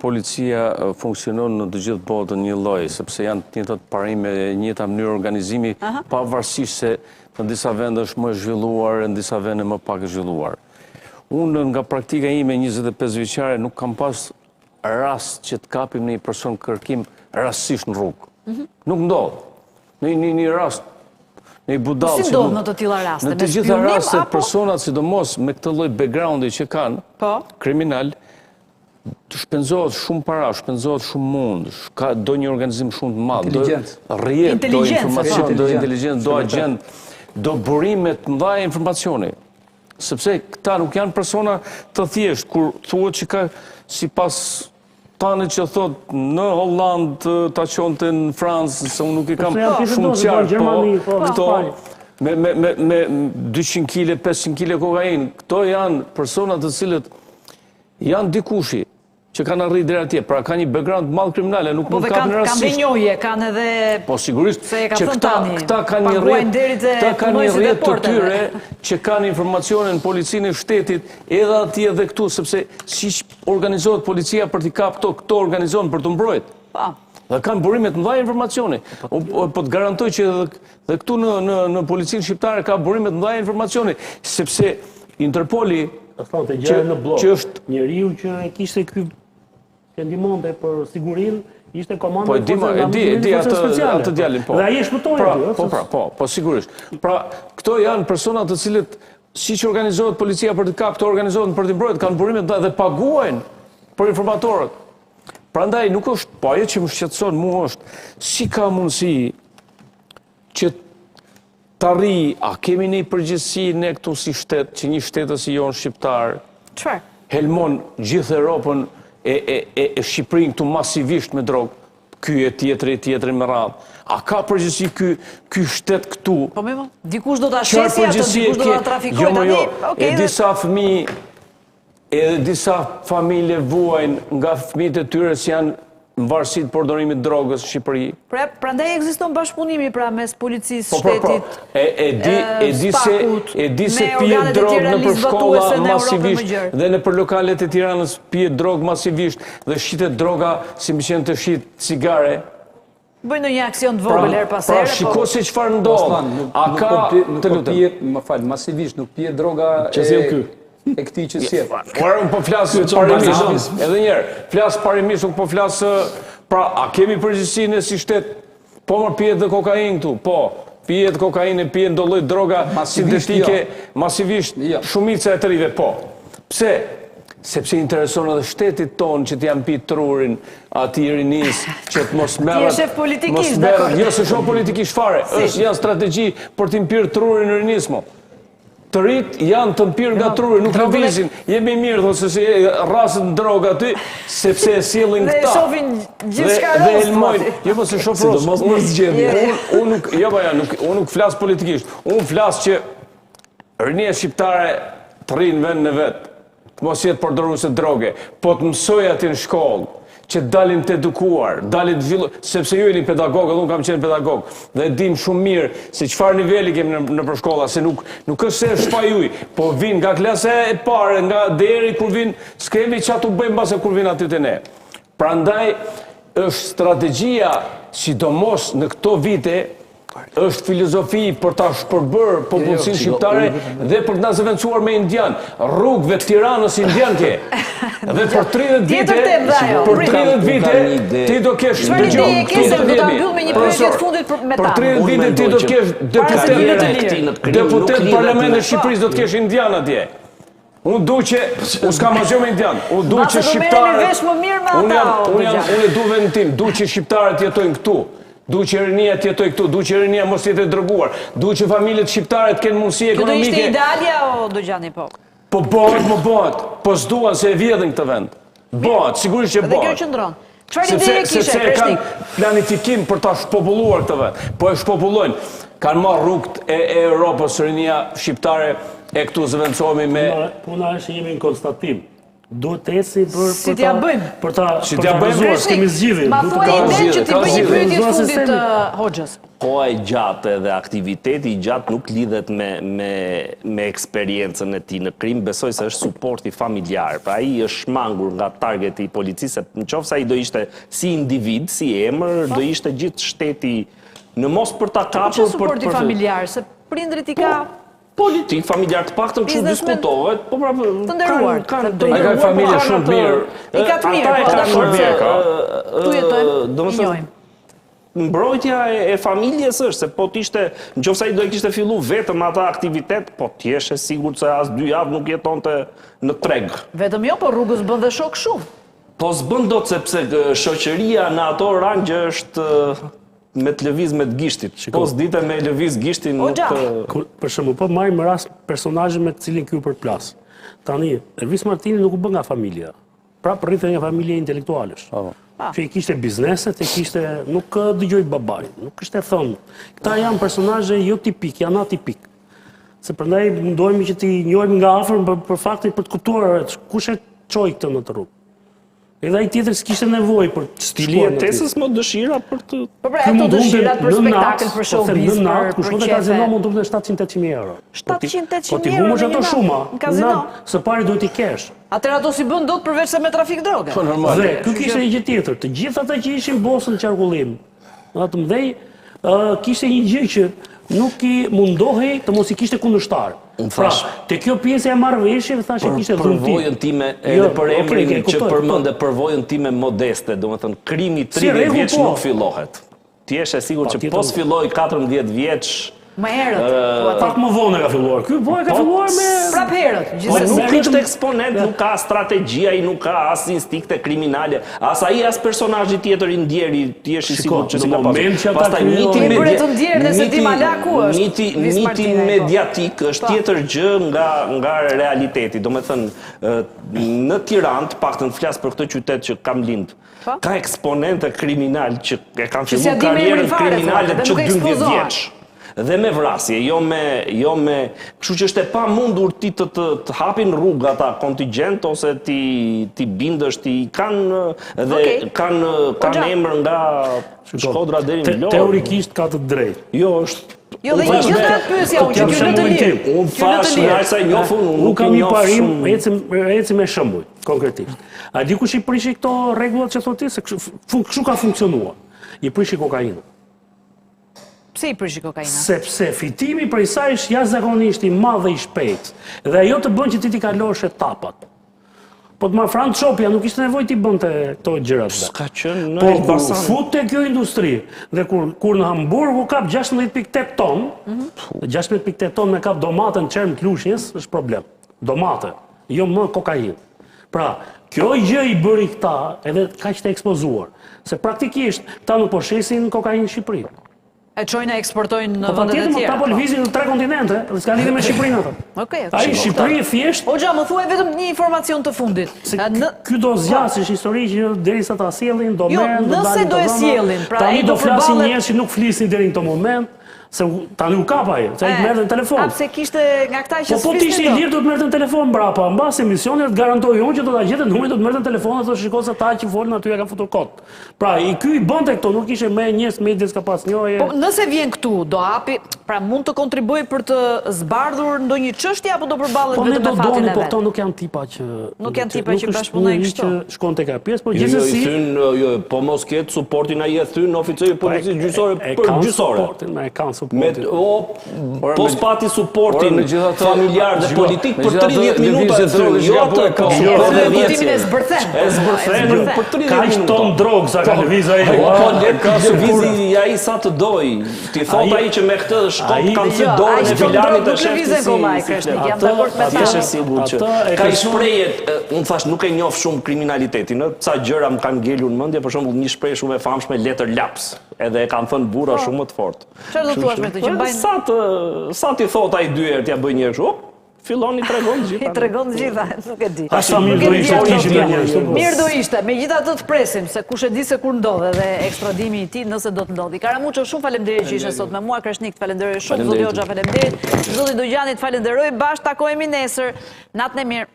Policia funksionon në të gjithë botën një lloj, sepse janë të njëjtat parime, një njëjta mënyrë organizimi, pavarësisht se në disa vende është më e zhvilluar, në disa vende më pak e zhvilluar. Unë nga praktika ime 25 vjeçare nuk kam pas rast që të kapim në një person kërkim rastësisht në rrugë. Nuk ndodh. Në një rast, në një budallë. Si ndodh në të tilla raste? Në të gjitha rastet personat, sidomos me këtë lloj backgroundi që kanë, kriminal, shpenzohet shumë para, shpenzohet shumë mund, ka do një organizim shumë të madh, do rrjet, do informacion, do inteligjencë, do agent, do burime të mëdha informacioni. Sepse këta nuk janë persona të thjesht, kur thuhet që ka sipas tani që thot në Holland ta qonte në Francë, se unë nuk i kam shumë qartë, po këto me 200 kg, 500 kg kokainë, këto janë persona të cilët janë dikushi që kanë arrit deri atje, pra kanë një background të madh kriminale, nuk mund të kapin rastësisht. Kanë dhe njohje, kanë edhe po sigurisht që këta kanë një rrjet të tyre që kanë informacione në policinë e shtetit edhe atje dhe këtu, sepse siç organizohet policia për t'i kapë këto organizohen për të mbrojtur. Dhe kanë burime të mëdha informacioni. Po të garantoj që edhe këtu në policinë shqiptare ka burime të mëdha informacioni, sepse Interpoli që është njeriu që kishte ky që ndihmonte për sigurinë, ishte komandant e di atë djalin, po. Dhe ai shpëtoi aty. Po sigurisht. Pra, këto janë persona të cilët siç organizohet policia për të kapë, këto organizohen për të mbrojtur, kanë burime dhe paguajnë për informatorët. Prandaj nuk është, po ajo që më shqetëson mua është si ka mundësi që të arri, a kemi një përgjithësi ne këtu si shtet, që një shtetës i jonë shqiptar, helmon gjithë Europën e Shqipërinë këtu masivisht me drogë, ky e tjetëri me radhë. A ka përgjithësi ky shtet këtu? Po me dikush do ta shesi atë, dikush do ta trafikojë tani. E disa fëmijë, edhe disa familje vuajnë nga fëmijët e tyre që janë në varësi të përdorimit drogës në Shqipëri. Prandaj ekziston bashkëpunimi mes policisë, shtetit, e di se pijet drogë në për shkolla masivisht dhe në për lokalet e Tiranës pijet drogë masivisht dhe shitet droga si më qenë të shit cigare. Bëjnë një aksion të vogël her pas here. Pra shiko se çfarë ndodh. A ka të pijet, më fal, masivisht nuk pijet droga e këtij që sjell. Por unë po flas parimisht, edhe një herë, flas parimisht, nuk po flas pra a kemi përgjegjësinë si shtet? Po më pijet dhe kokainë këtu, po. Pijet kokainë, pijet çdo lloj droga sintetike, masivisht, shumica e të rive, po. Pse? Sepse intereson edhe shtetit tonë që t'jam pitë trurin ati i rinis, që të mos merret... Ti je shef politikisht, dakor. Jo, se shoh politikisht fare, është janë strategji për t'i mpirë trurin në rinismo. Të rritë janë të mpirë nga truri, nuk lëvizin, jemi mirë, thonë se rrasët në droga aty, sepse e sjellin këta. Dhe shofin gjithçka rost. Jo, po se shoh rost. Unë nuk flas politikisht. Unë flas që rinia shqiptare të rrinë vend në vet, të mos jetë përdoruese droge, po të mësoj aty në shkollë, që dalin të edukuar, dalin të zhvilluar, sepse ju jeni pedagogë, unë kam qenë pedagog, dhe dim shumë mirë se çfarë niveli kemi në përshkolla, se nuk është se shpajuj, po vinë nga klasa e parë, nga deri kur vinë, s'kemi çfarë të bëjmë mbase kur vinë aty te ne. Prandaj është strategjia, sidomos në këto vite, është filozofi për ta shpërbërë popullsinë shqiptare dhe për të na zëvendësuar me indian. Rrugëve të Tiranës indian ke. Dhe për 30 vite ti do kesh dëgjoj. Për 30 vite ti do kesh deputet parlamentit të Shqipërisë do të kesh indian atje. Unë du që, unë s'kam asgjë me indian, unë du që shqiptarët, unë du vendin tim, du që shqiptarët jetojnë këtu. Du që rinia të jetoj këtu, du që rinia mos jetë dërguar, du që familjet shqiptare të kenë mundësi ekonomike. Kjo do ishte idealja o do gjani po? Po bëhet, po s'duan se e vjedhin këtë vend. Bëhet, sigurisht që bëhet. Dhe kjo qëndron. Çfarë ide kishe, Kreshnik? Sepse kanë planifikim për ta shpopulluar këtë vend, po e shpopullojnë. Kanë marrë rrugët e Europës rinia shqiptare e këtu zëvendësohemi me... Puna është jemi në konstatim. duhet të eci Si t'ja bëjmë? për ta t'ja bëjmë? realizuar, s'kemi zgjidhje. Ma thua ide që ti bëj një pyetje Zgjuar fundit sistemi. Hoxhës. Koha e gjatë dhe aktiviteti i gjatë nuk lidhet me eksperiencën e tij në krim, besoj se është suporti familjar. Pra ai është shmangur nga targeti i policisë, nëse ai do ishte si individ, si emër, do ishte gjithë shteti në mos për ta kapur Që suporti familjar, se prindrit i ka politik familjar të paktën kështu Biznesmen diskutohet, po pra të nderuar. Ai ka familje shumë të mirë. I ka të mirë, po ka shumë mirë ka. Tu jetojmë, i njohim. Mbrojtja e familjes është, se po t'ishte, nëse ai do e kishte fillu vetëm ata aktivitet, po t'jeshe sigurt se as 2 javë nuk jetonte në treg. Vetëm jo, po rrugës bën dhe shok shumë. Po s'bën dot sepse shoqëria në ato rangje është me të lëviz me të gishtit. Po s'dite me lëviz gishtin nuk... Për shembull, po marrim rast personazhe me të cilin ky përplas. Tani, Elvis Martini nuk u bë nga familja. Pra rritet nga familje intelektualesh. Që i kishte bizneset, nuk dëgjoj babaj, nuk kishte thënë. Këta janë personazhe jo tipik, janë atipik. Se prandaj mundohemi që t'i njohim nga afër për faktin për të kuptuar kush e çoi këtë në të rrugë. Edhe ai tjetër s'kishte nevojë për stili e tesës më dëshira për të... Po pra, ato dëshirat për spektakël, për showbiz, për qefe. Kazino mund të vënë 700-800 euro. 700-800 Po ti euro humbësh ato shumë. në kazino. Së pari duhet i kesh. Atëherë ato si bën dot përveç se me trafik droge. Dhe ky kishte një gjë tjetër. Të gjithë ata që ishin bosën qarkullim, të mëdhej, kishte një gjë që nuk i mundohej të mos i kishte kundërshtar. Pra, te kjo pjesë e marrëveshjeve thashë kishte dhunti. Përvojën time edhe për emrin që përmendë përvojën time modeste, domethënë krimi 30 vjeç nuk fillohet. Ti je sigurt që po filloi 14 vjeç më herët. Pak më vonë ka filluar. Ky ka filluar me prap herët. Nuk është eksponent, nuk ka strategji, ai nuk ka as instinkte kriminale, as ai as personazhi tjetër i ndjeri, ti je i sigurt që si ka pasur. Pastaj miti miti mediatik është tjetër gjë nga realiteti. Domethënë në Tiranë, paktën flas për këtë qytet që kam lind. Ka eksponente kriminal që e kanë filluar karrierën kriminale që 12 vjeç. Dhe me vrasje, jo me... Kështu që është e pa mundur ti të hapin rrugë ata kontingent, ose ti bindësh, ti kanë emër nga Shkodra deri në Lorë. Teorikisht ka të drejtë. Jo, është... Jo, dhe një gjithë pyesja, unë që kjo në të lirë. Unë fash nga sa njofun, unë kam një parim, eci me shembuj, konkretisht. A di kush i prishi këto rregullat që thotë ti, se kështu ka funksionuar. I prishi kokainë. Pse i prishi kokaina? Sepse fitimi prej saj është jashtëzakonisht i madh dhe i shpejtë. Dhe ajo të bën që ti kalosh etapat. Po të marr front shopja nuk ishte nevojë ti bënte këto gjërat. Ka qenë në Elbasan. Po futte kjo industri dhe kur në Hamburg u kap 16.8 ton, 16.8 ton me kap domatën çerm Klushnjës është problem. Domate, jo më kokainë. Pra, kjo gjë i bëri këta edhe kaq të ekspozuar, se praktikisht ta nuk po shesin kokainë në Shqipëri. E çojnë eksportojnë në vendet e tjera. Ta po lëvizin në 3 kontinente, dhe s'ka lidhje me Shqipërinë ata. Okej. Ai Shqipëri thjesht. Hoxha, më thuaj vetëm një informacion të fundit. Ky do zgjasësh histori që derisa ta sjellin, do merren, do dalin. Jo, nëse do e sjellin, pra ai do flasin njerëz që nuk flisin deri në këtë moment. Se tani u kap ai, se ai merrte në telefon. Pse kishte nga këta që po ti ishe i lirë do të merrte në telefon mbrapa, mbas emisionit të garantoj unë që do ta gjetë numrin, do të merrte në telefon dhe thotë shikoj se ta që folën aty ja kanë futur kod. Pra, i ky i bënte këto, nuk ishte më njerëz medias ka pas njohje. Po nëse vjen këtu, do hapi, pra mund të kontribuojë për të zbardhur ndonjë çështje apo do përballet vetëm me fatin e vet. Po këto nuk janë tipa që bashkëpunojnë kështu. Që shkon tek pjesë, por gjithsesi jo, po mos ket suportin ai e thyn oficeri policisë gjyqësore për gjyqësore. Me kanë suportin. Po s'pati suportin familjar dhe politik për 30 minuta e thënë, jo atë e zbërthen. E zbërthen për 30 minuta. Kaq ton drog sa ka lëviz ai. Po ka lëvizi ai sa të doj. Ti thot ai që me këtë shkop kanë thënë dorën e filanit të shefit. Jam dakord me ta. Është sigurt që ka shprehje, unë thash nuk e njoh shumë kriminalitetin, ca gjëra më kanë ngelur në mendje, për shembull një shprehje shumë e famshme letër laps, edhe e kanë thënë burra shumë më të fortë. Çfarë do thuash me të? Sa ti thot ai dy herë t'ja bëj njerëz, fillon i tregon gjithë. I tregon gjithë, nuk e di. Mirë do ishte, megjithatë të presim se kush e di se kur ndodhe dhe ekstradimi i tij nëse do të ndodhi. Karamuço, shumë faleminderit që ishe sot me mua, Kreshnik, falenderoj shumë, zoti Hoxha, faleminderit. Zoti Dojgjani, falenderoj, bashkë takohemi nesër. Natën e mirë.